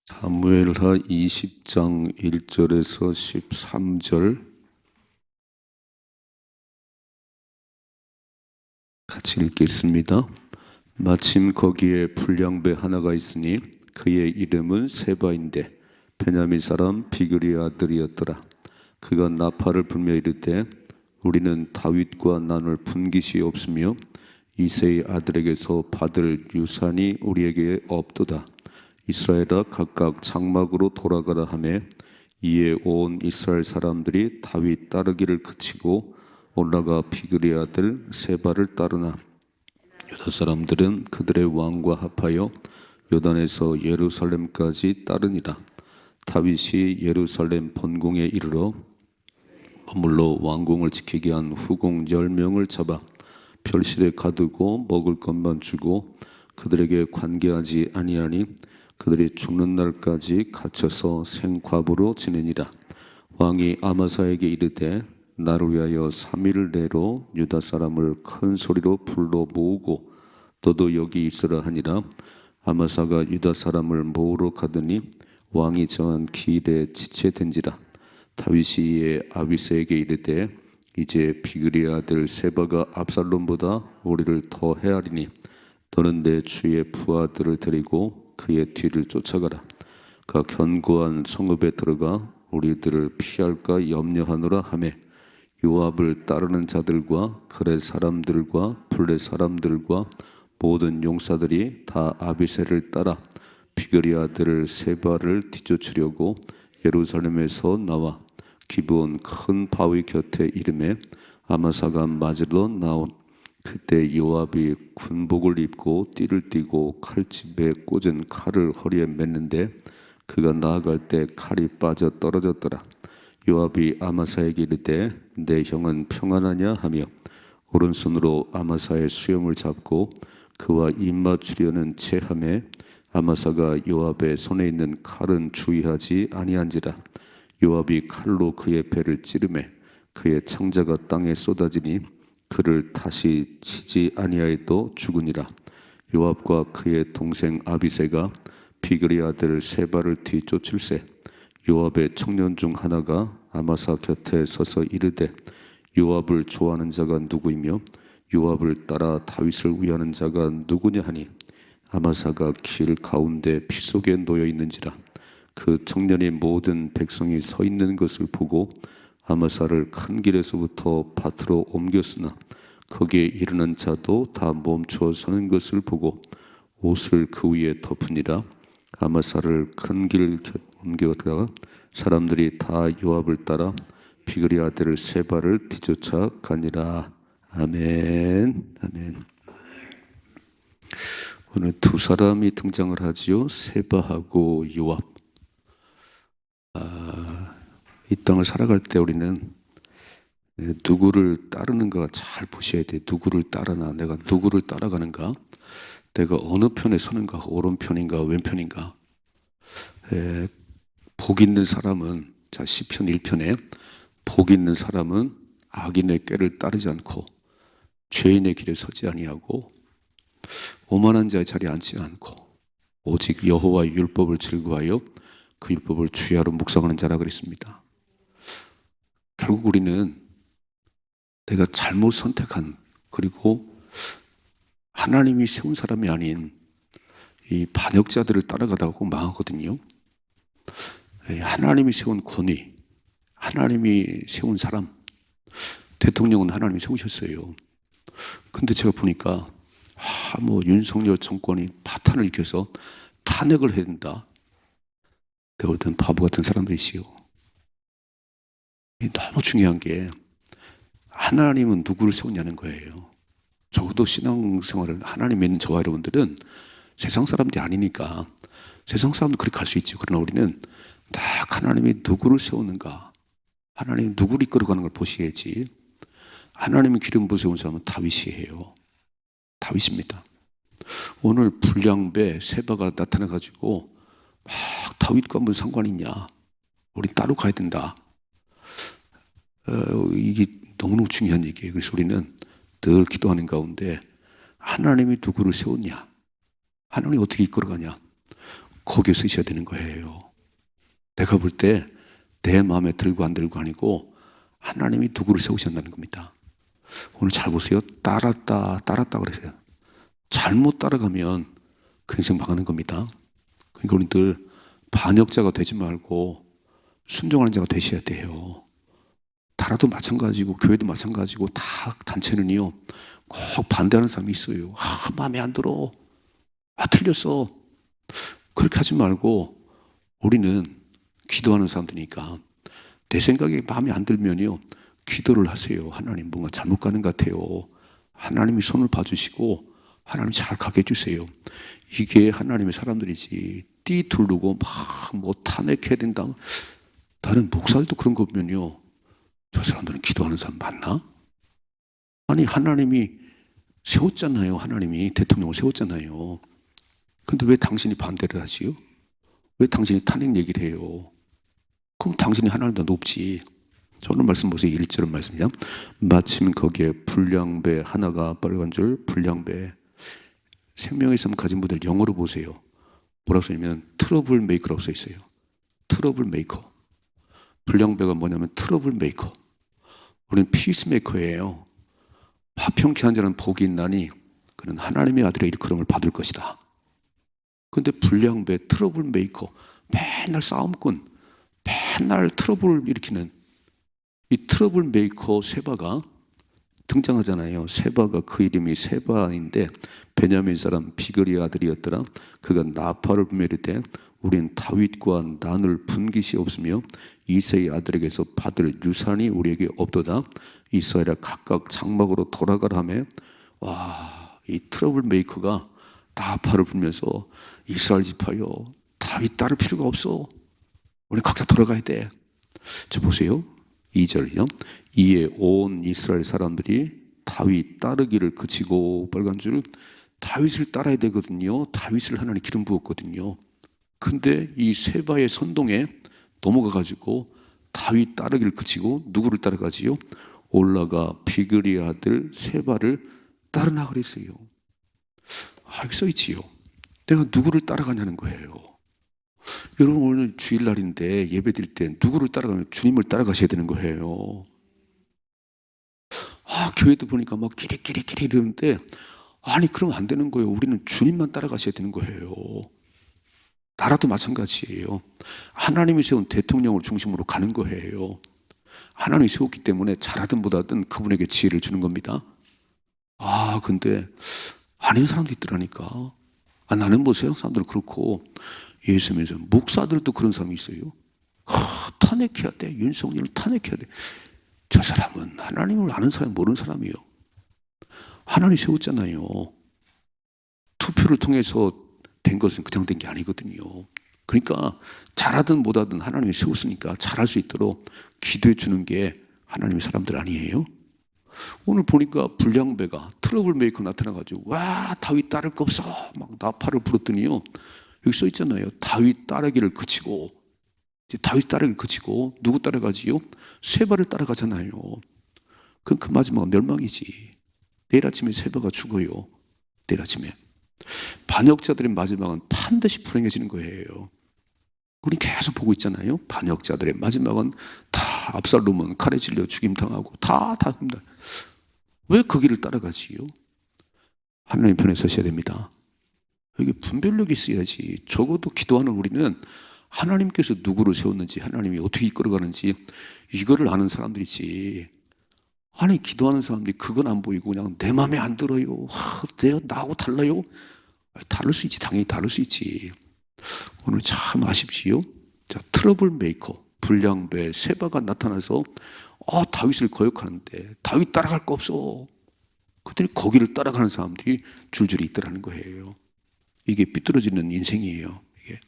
사무엘하 20장 1절에서 13절 같이 읽겠습니다. 마침 거기에 불량배 하나가 있으니 그의 이름은 세바인데 베냐민 사람 비그리의 아들이었더라. 그가 나팔을 불며 이르되 우리는 다윗과 나눌 분깃이 없으며 이새의 아들에게서 받을 유산이 우리에게 없도다. 이스라엘아 각각 장막으로 돌아가라 하매 이에 온 이스라엘 사람들이 다윗 따르기를 그치고 올라가 비그리의 아들 세바를 따르나 유다 사람들은 그들의 왕과 합하여 요단에서 예루살렘까지 따르니라. 다윗이 예루살렘 본궁에 이르러 머물러 왕궁을 지키게 한 후궁 10명을 잡아 별실에 가두고 먹을 것만 주고 그들에게 관계하지 아니하니 그들이 죽는 날까지 갇혀서 생과부로 지내니라. 왕이 아마사에게 이르되 나를 위하여 3일 내로 유다 사람을 큰 소리로 불러 모으고 너도 여기 있으라 하니라. 아마사가 유다 사람을 모으러 가더니 왕이 정한 길에 지체된지라. 다윗이 이에 아비새에게 이르되 이제 비그리의 아들 세바가 압살롬보다 우리를 더 헤아리니 너는 내 주의 부하들을 데리고 그의 뒤를 쫓아가라. 그가 견고한 성읍에 들어가 우리들을 피할까 염려하노라 하매 요압을 따르는 자들과 그렛 사람들과 블렛 사람들과 모든 용사들이 다 아비새를 따라 비그리의 아들 세바를 뒤쫓으려고 예루살렘에서 나와 기브온 큰 바위 곁에 이름에 아마사가 맞으러 나온 그때 요압이 군복을 입고 띠를 띠고 칼집에 꽂은 칼을 허리에 맸는데 그가 나아갈 때 칼이 빠져 떨어졌더라. 요압이 아마사에게 이르되 내 형은 평안하냐 하며 오른손으로 아마사의 수염을 잡고 그와 입맞추려는 체하매 아마사가 요압의 손에 있는 칼은 주의하지 아니한지라. 요압이 칼로 그의 배를 찌르매 그의 창자가 땅에 쏟아지니 그를 다시 치지 아니하여도 죽으니라. 요압과 그의 동생 아비새가 비그리의 아들 세바를 뒤쫓을세. 요압의 청년 중 하나가 아마사 곁에 서서 이르되 요압을 좋아하는 자가 누구이며 요압을 따라 다윗을 위하는 자가 누구냐 하니 아마사가 길 가운데 피 속에 놓여 있는지라. 그 청년이 모든 백성이 서 있는 것을 보고 아마사를 큰 길에서부터 밭으로 옮겼으나 거기에 이르는 자도 다 멈추어 서는 것을 보고 옷을 그 위에 덮으니라. 아마사를 큰 길 옮겨다가 사람들이 다 요압을 따라 비그리의 아들 세바를 뒤쫓아 가니라. 아멘. 아멘. 오늘 두 사람이 등장을 하지요. 세바하고 요압. 이 땅을 살아갈 때 우리는 누구를 따르는가 잘 보셔야 돼. 누구를 따르나, 내가 누구를 따라가는가, 내가 어느 편에 서는가, 오른편인가 왼편인가. 복 있는 사람은, 자 시편 1편에 복 있는 사람은 악인의 꾀를 따르지 않고 죄인의 길에 서지 아니하고 오만한 자의 자리에 앉지 않고 오직 여호와의 율법을 즐거워하여 그 율법을 주야로 묵상하는 자라 그랬습니다. 결국 우리는 내가 잘못 선택한, 그리고 하나님이 세운 사람이 아닌 이 반역자들을 따라가다가 꼭 망하거든요. 하나님이 세운 권위, 하나님이 세운 사람, 대통령은 하나님이 세우셨어요. 근데 제가 보니까 윤석열 정권이 파탄을 일으켜서 탄핵을 해야 된다. 내가 볼 땐 바보 같은 사람들이시요. 너무 중요한 게 하나님은 누구를 세우냐는 거예요. 적어도 신앙생활을 하나님 믿는 저와 여러분들은 세상 사람들이 아니니까 세상 사람도 그렇게 갈 수 있죠. 그러나 우리는 딱 하나님이 누구를 세우는가, 하나님이 누구를 이끌어가는 걸 보셔야지. 하나님이 기름 부으세운 사람은 다윗이에요. 다윗입니다. 오늘 불량배 세바가 나타나가지고 막 다윗과 무슨 상관이 있냐, 우리 따로 가야 된다. 이게 너무너무 중요한 얘기예요. 그래서 우리는 늘 기도하는 가운데 하나님이 누구를 세웠냐, 하나님이 어떻게 이끌어가냐, 거기에 쓰셔야 되는 거예요. 내가 볼 때 내 마음에 들고 안 들고 아니고 하나님이 누구를 세우셨다는 겁니다. 오늘 잘 보세요. 따랐다 그러세요. 잘못 따라가면 그 인생 망하는 겁니다. 그러니까 우리들 반역자가 되지 말고 순종하는 자가 되셔야 돼요. 나라도 마찬가지고 교회도 마찬가지고 다 단체는요 꼭 반대하는 사람이 있어요. 마음에 안 들어. 틀렸어. 그렇게 하지 말고 우리는 기도하는 사람들이니까 내 생각에 마음에 안 들면요 기도를 하세요. 하나님 뭔가 잘못 가는 것 같아요. 하나님이 손을 봐주시고 하나님 잘 가게 해주세요. 이게 하나님의 사람들이지 띠 두르고 막 뭐 탄핵해야 된다. 나는 목사들도 그런 거 보면요 저 사람들은 기도하는 사람 맞나? 아니 하나님이 세웠잖아요. 하나님이 대통령을 세웠잖아요. 근데 왜 당신이 반대를 하지요? 왜 당신이 탄핵 얘기를 해요? 그럼 당신이 하나님보다 높지. 오늘 말씀 보세요. 1절 말씀이야. 마침 거기에 불량배 하나가 빨간 줄 불량배. 생명의 삶 가진 분들 영어로 보세요. 뭐라고 써있냐면 트러블 메이커라고 써있어요. 트러블 메이커. 불량배가 뭐냐면 트러블 메이커. 우리는 피스 메이커예요. 화평케 한 자는 복이 있나니 그는 하나님의 아들의 일컬음을 받을 것이다. 근데 불량배 트러블 메이커, 맨날 싸움꾼, 맨날 트러블 일으키는 이 트러블 메이커 세바가 등장하잖아요. 세바가 그 이름이 세바인데 베냐민 사람 비그리 아들이었더라. 그가 나팔을 불며 이르되 우리는 다윗과 나눌 분깃이 없으며 이새의 아들에게서 받을 유산이 우리에게 없도다. 이스라엘아 각각 장막으로 돌아가라 하며 와, 이 트러블 메이커가 나팔을 불면서 이스라엘 지파여 다윗 따를 필요가 없어. 우리 각자 돌아가야 돼. 자 보세요. 2절이요. 이에 온 이스라엘 사람들이 다윗 따르기를 그치고 빨간 줄 다윗을 따라야 되거든요. 다윗을 하나님 기름 부었거든요. 근데 이 세바의 선동에 넘어가가지고 다윗 따르기를 그치고 누구를 따라가지요? 올라가 비그리 아들 세바를 따르나 그랬어요. 여기 써있지요. 내가 누구를 따라가냐는 거예요. 여러분 오늘 주일날인데 예배 드릴 때 누구를 따라가면 주님을 따라가셔야 되는 거예요. 교회도 보니까 막 끼리끼리 이러는데 아니 그러면 안 되는 거예요. 우리는 주님만 따라가셔야 되는 거예요. 나라도 마찬가지예요. 하나님이 세운 대통령을 중심으로 가는 거예요. 하나님이 세웠기 때문에 잘하든 못하든 그분에게 지혜를 주는 겁니다. 근데 아닌 사람도 있더라니까. 나는 뭐 세상 사람들은 그렇고 예수 믿는 목사들도 그런 사람이 있어요. 탄핵해야 돼. 윤석열을 탄핵해야 돼. 저 사람은 하나님을 아는 사람 모르는 사람이에요. 하나님 세웠잖아요. 투표를 통해서 된 것은 그냥 된 게 아니거든요. 그러니까 잘하든 못하든 하나님이 세웠으니까 잘할 수 있도록 기도해 주는 게 하나님의 사람들 아니에요? 오늘 보니까 불량배가 트러블 메이커 나타나가지고 와 다윗 따를 거 없어 막 나팔을 불었더니요 여기 써 있잖아요. 다윗 따르기를 그치고 이제 다윗 따르기를 그치고 누구 따라가지요? 세바를 따라가잖아요. 그럼 그 마지막은 멸망이지. 내일 아침에 세바가 죽어요. 내일 아침에 반역자들의 마지막은 반드시 불행해지는 거예요. 우리 계속 보고 있잖아요. 반역자들의 마지막은 다 압살롬은 칼에 찔려 죽임당하고 다 합니다. 왜 그 길을 따라가지요? 하나님 편에 서셔야 됩니다. 여기 분별력이 있어야지. 적어도 기도하는 우리는 하나님께서 누구를 세웠는지 하나님이 어떻게 이끌어가는지 이거를 아는 사람들이지. 아니 기도하는 사람들이 그건 안 보이고 그냥 내 마음에 안 들어요. 내가 나하고 달라요? 다를 수 있지. 당연히 다를 수 있지. 오늘 참 아쉽지요. 자, 트러블 메이커 불량배 세바가 나타나서 다윗을 거역하는데 다윗 따라갈 거 없어. 그랬더니 거기를 따라가는 사람들이 줄줄이 있더라는 거예요. 이게 삐뚤어지는 인생이에요. 이게.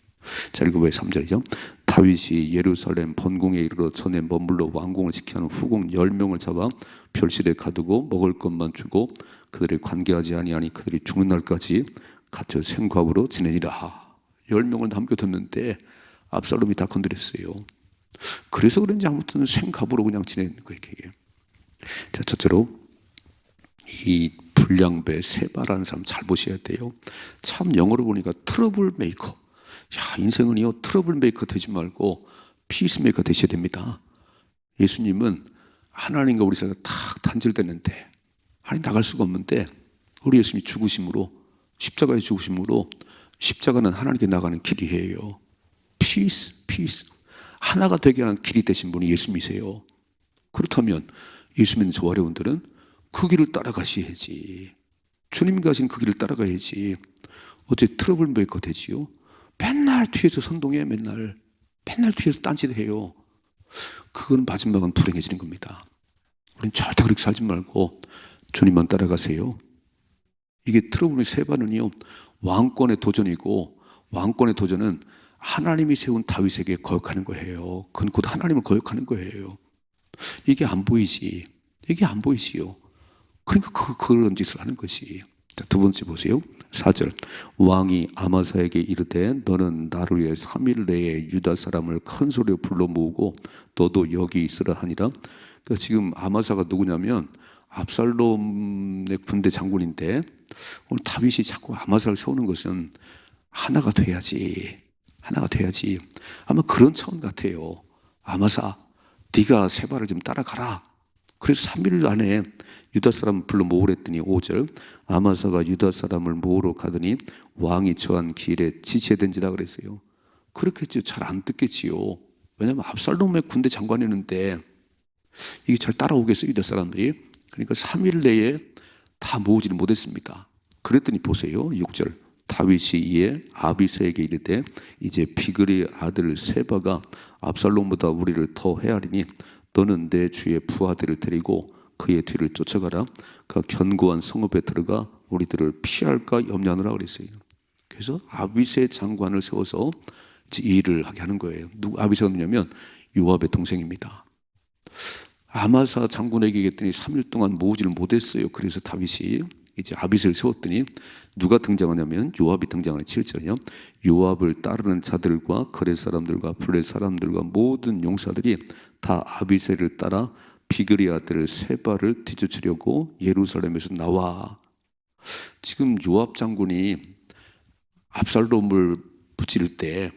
자, 읽어봐요. 3절이죠. 다윗이 예루살렘 번궁에 이르러 전에 머물러 왕궁을 지켜하는 후궁 10명을 잡아 별실에 가두고 먹을 것만 주고 그들을 관계하지 아니하니 그들이 죽는 날까지 갇혀 생과부로 지내니라. 10명을 남겨뒀는데 압살롬이 다 건드렸어요. 그래서 그런지 아무튼 생갑으로 그냥 지내는 거예요. 이게. 자, 첫째로 이 불량배 세바라는 사람 잘 보셔야 돼요. 참 영어로 보니까 트러블 메이커. 야, 인생은요, 트러블 메이커 되지 말고 피스 메이커 되셔야 됩니다. 예수님은 하나님과 우리 사이가 탁 단절됐는데, 하나님 나갈 수가 없는데, 우리 예수님이 죽으심으로, 십자가의 죽으심으로, 십자가는 하나님께 나가는 길이에요. 피스. 하나가 되게 하는 길이 되신 분이 예수님이세요. 그렇다면 예수 믿는 저 어려운들은 그 길을 따라가셔야지. 주님 가신 그 길을 따라가야지. 어째 트러블 메이커 되지요? 맨날 뒤에서 선동해. 맨날 뒤에서 딴짓해요. 그건 마지막은 불행해지는 겁니다. 우리는 절대 그렇게 살지 말고 주님만 따라가세요. 이게 트러블의 세 번은요, 왕권의 도전이고, 왕권의 도전은 하나님이 세운 다윗에게 거역하는 거예요. 그건 곧 하나님을 거역하는 거예요. 이게 안 보이지. 이게 안 보이지요. 그러니까 그런 짓을 하는 것이. 자, 두 번째 보세요. 4절. 왕이 아마사에게 이르되 너는 나를 위해 3일 내에 유다 사람을 큰 소리로 불러 모으고 너도 여기 있으라 하니라. 그러니까 지금 아마사가 누구냐면 압살롬의 군대 장군인데, 오늘 다윗이 자꾸 아마사를 세우는 것은 하나가 돼야지. 아마 그런 차원 같아요. 아마사, 네가 세바를 좀 따라가라. 그래서 3일 안에 유다 사람 불러 모으랬더니 5절. 아마사가 유다 사람을 모으러 가더니 왕이 처한 길에 지체된지라 그랬어요. 그렇겠죠. 잘 안 듣겠지요. 왜냐하면 압살롬의 군대 장관이었는데 이게 잘 따라오겠어요, 유다 사람들이. 그러니까 3일 내에 다 모으지는 못했습니다. 그랬더니 보세요, 6절. 다윗이 이에 아비새에게 이르되 이제 비그리 아들 세바가 압살롬보다 우리를 더 헤아리니 너는 내 주의 부하들을 데리고 그의 뒤를 쫓아가라. 그 견고한 성읍에 들어가 우리들을 피할까 염려하느라 그랬어요. 그래서 아비새 장관을 세워서 이제 이 일을 하게 하는 거예요. 아비새가 누구냐면 요압의 동생입니다. 아마사 장군에게 얘기했더니 3일 동안 모으지를 못했어요. 그래서 다윗이 이제 아비새를 세웠더니 누가 등장하냐면 요압이 등장하는 7절이요. 요압을 따르는 자들과 거렛 사람들과 블렛 사람들과 모든 용사들이 다 아비새를 따라 비그리 아들 세바를 뒤쫓으려고 예루살렘에서 나와. 지금 요압 장군이 압살롬을 무찌를 때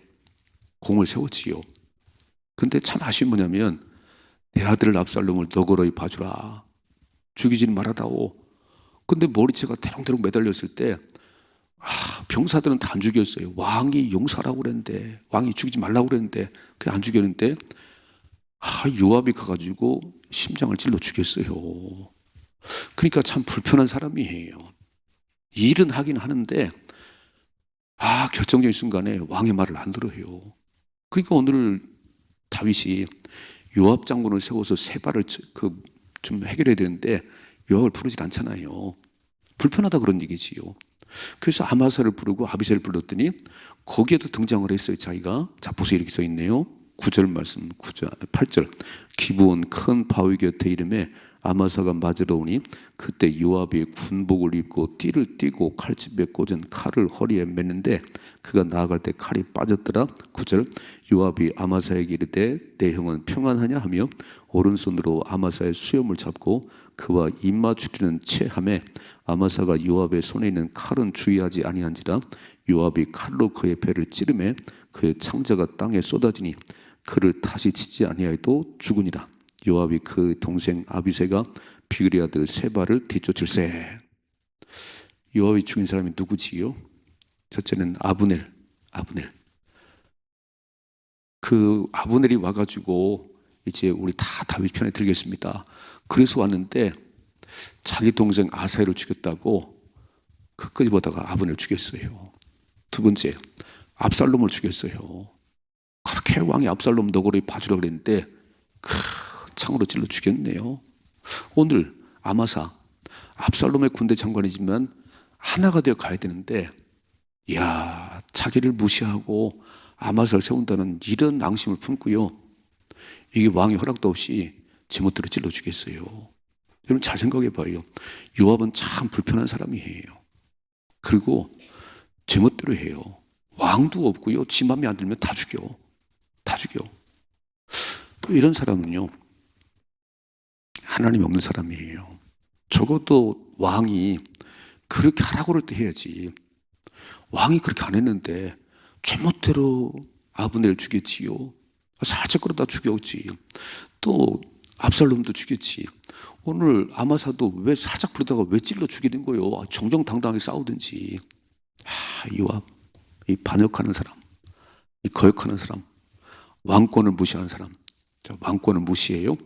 공을 세웠지요. 근데 참 아쉬운 뭐냐면 내 아들 압살롬을 너그러이 봐주라. 죽이지는 말아다오. 근데 머리채가 대롱대롱 매달렸을 때 병사들은 다 안 죽였어요. 왕이 용사라고 그랬는데, 왕이 죽이지 말라고 그랬는데 그냥 안 죽였는데 요압이 가가지고 심장을 찔러 죽였어요. 그러니까 참 불편한 사람이에요. 일은 하긴 하는데 결정적인 순간에 왕의 말을 안 들어요. 그러니까 오늘 다윗이 요압 장군을 세워서 세바를 좀 해결해야 되는데 요압을 부르질 않잖아요. 불편하다 그런 얘기지요. 그래서 아마사를 부르고 아비새를 불렀더니 거기에도 등장을 했어요. 자기가. 자, 보세요. 이렇게 써 있네요. 9절 말씀, 8절. 기브온 큰 바위 곁에 이름에 아마사가 맞으러 오니 그때 요압이 군복을 입고 띠를 띠고 칼집에 꽂은 칼을 허리에 맸는데 그가 나아갈 때 칼이 빠졌더라. 9절. 요압이 아마사에게 이르되 내 형은 평안하냐 하며 오른손으로 아마사의 수염을 잡고 그와 입맞추리는 체함에 아마사가 요압의 손에 있는 칼은 주의하지 아니한지라. 요압이 칼로 그의 배를 찌르매 그의 창자가 땅에 쏟아지니 그를 다시 치지 아니하여도 죽으니라. 요압이 그 동생 아비새가 비그리 아들 세바를 뒤쫓을세. 요압이 죽인 사람이 누구지요? 첫째는 아브넬. 그 아브넬이 와가지고 이제 우리 다 다윗 편에 들겠습니다. 그래서 왔는데 자기 동생 아사엘을 죽였다고 끝까지 보다가 아브넬을 죽였어요. 두 번째, 압살롬을 죽였어요. 그렇게 왕이 압살롬 너그러이 봐주라 그랬는데 창으로 찔러 죽였네요. 오늘 아마사, 압살롬의 군대 장관이지만 하나가 되어 가야 되는데 자기를 무시하고 아마사를 세운다는 이런 낭심을 품고요. 이게 왕의 허락도 없이 제멋대로 찔러 죽였어요. 여러분 잘 생각해 봐요. 요압은 참 불편한 사람이에요. 그리고 제멋대로 해요. 왕도 없고요. 지 맘에 안 들면 다 죽여. 또 이런 사람은요, 하나님이 없는 사람이에요. 적어도 왕이 그렇게 하라고 그럴 때 해야지. 왕이 그렇게 안 했는데 제멋대로 아브넬 죽였지요. 살짝 끌어다 죽였지. 또 압살롬도 죽였지. 오늘 아마사도 왜 살짝 부르다가 왜 찔러 죽이는 거예요? 정정당당하게 싸우든지. 요압, 이 반역하는 사람, 이 거역하는 사람, 왕권을 무시하는 사람. 왕권을 무시해요?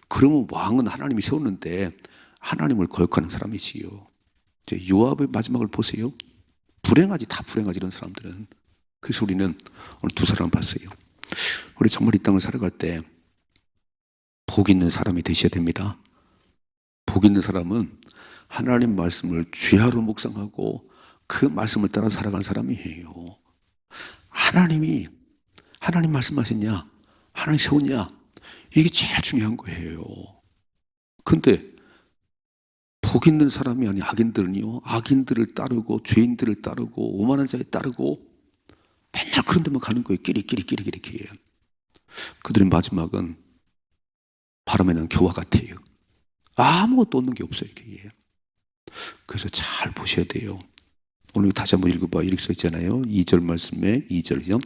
그러면 왕은 하나님이 세웠는데 하나님을 거역하는 사람이지요. 요압의 마지막을 보세요. 불행하지, 다 불행하지 이런 사람들은. 그래서 우리는 오늘 두 사람을 봤어요. 우리 정말 이 땅을 살아갈 때 복 있는 사람이 되셔야 됩니다. 복 있는 사람은 하나님 말씀을 쥐하로 묵상하고 그 말씀을 따라 살아가는 사람이에요. 하나님 말씀하셨냐? 하나님 세웠냐? 이게 제일 중요한 거예요. 근데 복 있는 사람이 아닌 악인들은요, 악인들을 따르고 죄인들을 따르고 오만한 자에 따르고 맨날 그런 데만 가는 거예요. 끼리끼리 이렇게. 그들의 마지막은 바람에는 겨와 같아요. 아무것도 얻는 게 없어요. 이게. 그래서 잘 보셔야 돼요. 오늘 다시 한번 읽어봐. 이렇게 써 있잖아요. 2절 말씀에 2절이죠.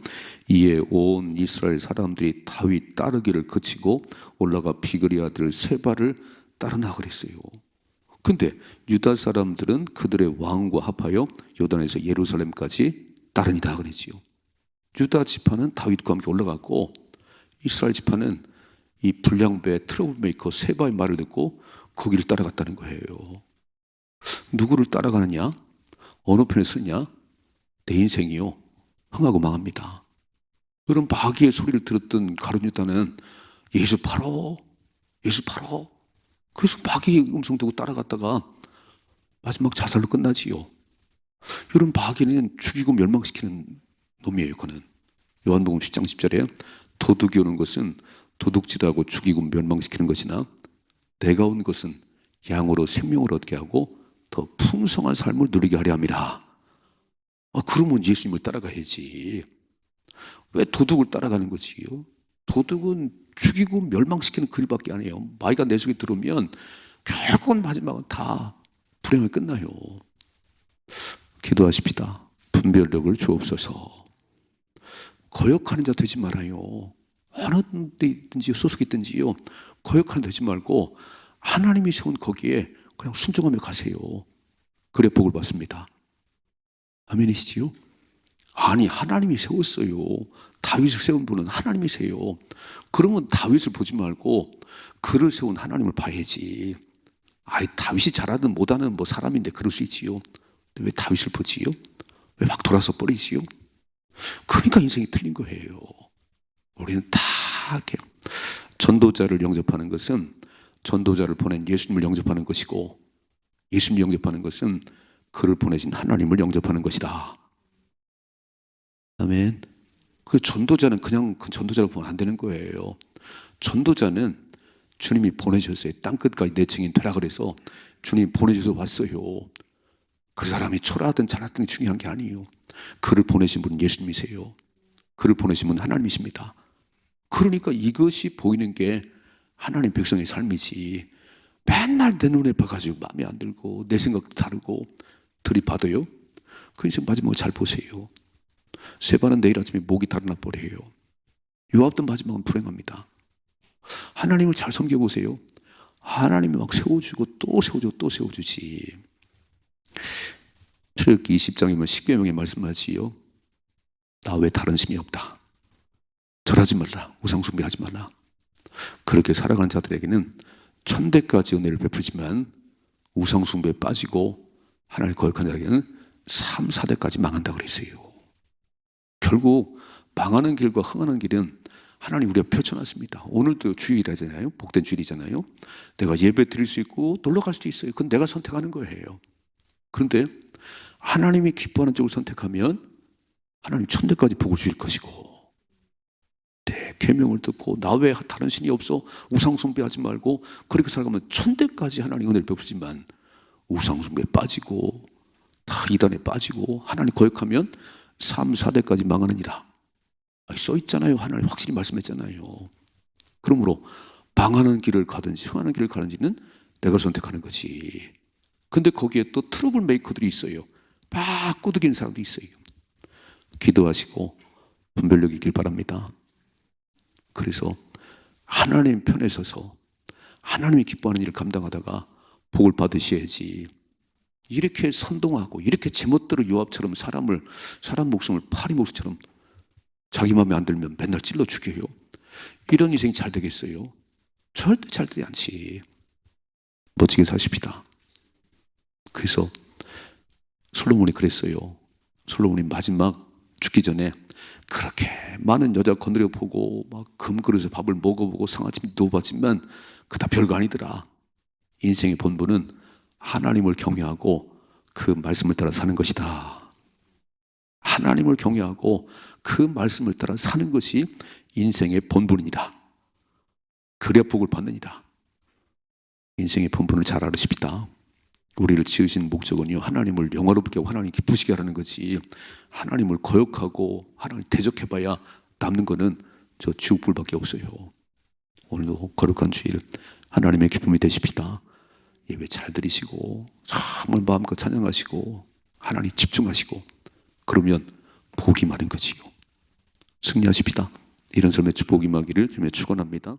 이에 온 이스라엘 사람들이 다윗 따르기를 그치고 올라가 비그리 아들 세바를 따르나 그랬어요. 근데 유다 사람들은 그들의 왕과 합하여 요단에서 예루살렘까지 따르니다 그랬지요. 유다 지파는 다윗과 함께 올라갔고 이스라엘 지파는 이 불량배 트러블메이커 세바의 말을 듣고 거기를 따라갔다는 거예요. 누구를 따라가느냐? 어느 편에 서냐? 내 인생이요 흥하고 망합니다. 그런 마귀의 소리를 들었던 가룟 유다는 예수 팔어. 그래서 마귀의 음성 듣고 따라갔다가 마지막 자살로 끝나지요. 이런 마귀는 죽이고 멸망시키는 놈이에요. 그는 요한복음 10장 10절에 도둑이 오는 것은 도둑질하고 죽이고 멸망시키는 것이나 내가 온 것은 양으로 생명을 얻게 하고 더 풍성한 삶을 누리게 하려 함이라. 그러면 예수님을 따라가야지. 왜 도둑을 따라가는 거지요? 도둑은 죽이고 멸망시키는 그 일밖에 안 해요. 마귀가 내 속에 들어오면 결국은 마지막은 다 불행하게 끝나요. 기도하십시다. 분별력을 주옵소서. 거역하는 자 되지 말아요. 어느 데 있든지 소속이 있든지요. 거역하는 자 되지 말고 하나님이 세운 거기에 그냥 순종하며 가세요. 그래 복을 받습니다. 아멘이시지요? 아니 하나님이 세웠어요. 다윗을 세운 분은 하나님이세요. 그러면 다윗을 보지 말고 그를 세운 하나님을 봐야지. 다윗이 잘하든 못하는 사람인데 그럴 수 있지요. 근데 왜 다윗을 보지요? 왜 막 돌아서 버리지요? 그러니까 인생이 틀린 거예요. 우리는 다 이렇게 전도자를 영접하는 것은 전도자를 보낸 예수님을 영접하는 것이고 예수님을 영접하는 것은 그를 보내신 하나님을 영접하는 것이다. 아멘. 그 전도자는 그냥 그 전도자로 보면 안 되는 거예요. 전도자는 주님이 보내셨어요. 땅끝까지 내 증인 되라 그래서 주님이 보내셔서 왔어요. 그 사람이 초라하든 잘하든 중요한 게 아니에요. 그를 보내신 분은 예수님이세요. 그를 보내신 분은 하나님이십니다. 그러니까 이것이 보이는 게 하나님 백성의 삶이지. 맨날 내 눈에 봐가지고 마음에 안 들고 내 생각도 다르고 들이받아요. 그 인생 마지막을 잘 보세요. 세바는 내일 아침에 목이 달아나 버려요. 요압도 마지막은 불행합니다. 하나님을 잘 섬겨보세요. 하나님이 막 세워주고 또 세워주고 또 세워주지. 출애굽기 20장이면 십계명에 말씀하지요. 나 외 다른 신이 없다. 절하지 말라. 우상 숭배하지 말라. 그렇게 살아가는 자들에게는 천대까지 은혜를 베풀지만 우상 숭배에 빠지고 하나님을 거역한 자에게는 3, 4대까지 망한다고 그랬어요. 결국 망하는 길과 흥하는 길은 하나님 우리가 펼쳐놨습니다. 오늘도 주일이잖아요. 복된 주일이잖아요. 내가 예배 드릴 수 있고 놀러 갈 수도 있어요. 그건 내가 선택하는 거예요. 그런데 하나님이 기뻐하는 쪽을 선택하면 하나님 천대까지 복을 주실 것이고 네, 계명을 듣고 나 외에 다른 신이 없어 우상 숭배하지 말고 그렇게 살아가면 천대까지 하나님 은혜를 베푸지만 우상 숭배에 빠지고 다 이단에 빠지고 하나님 거역하면 3, 4대까지 망하느니라. 써 있잖아요. 하나님 확실히 말씀했잖아요. 그러므로 망하는 길을 가든지 흥하는 길을 가든지는 내가 선택하는 거지. 근데 거기에 또 트러블 메이커들이 있어요. 막 꼬드기는 사람도 있어요. 기도하시고 분별력 있길 바랍니다. 그래서 하나님 편에 서서 하나님이 기뻐하는 일을 감당하다가 복을 받으셔야지, 이렇게 선동하고 이렇게 제멋대로 요압처럼 사람 목숨을 파리 목숨처럼 자기 마음에 안 들면 맨날 찔러 죽여요. 이런 인생이 잘 되겠어요? 절대 잘 되지 않지. 멋지게 사십시다. 그래서 솔로몬이 그랬어요. 솔로몬이 마지막 죽기 전에 그렇게 많은 여자 건드려 보고 막 금그릇에 밥을 먹어보고 상아침에 누워봤지만 그다 별거 아니더라. 인생의 본분은 하나님을 경외하고 그 말씀을 따라 사는 것이다. 하나님을 경외하고 그 말씀을 따라 사는 것이 인생의 본분이다. 그래야 복을 받느니라. 인생의 본분을 잘 알으십시다. 우리를 지으신 목적은요, 하나님을 영화롭게 하고 하나님 기쁘시게 하라는 거지, 하나님을 거역하고 하나님을 대적해봐야 남는 거는 저 지옥불밖에 없어요. 오늘도 거룩한 주일 하나님의 기쁨이 되십시다. 예배 잘 드리시고 정말 마음껏 찬양하시고 하나님 집중하시고 그러면 복이 많은 거지요. 승리하십시다. 이런 삶의 축복이 임하기를 주님의 축원합니다.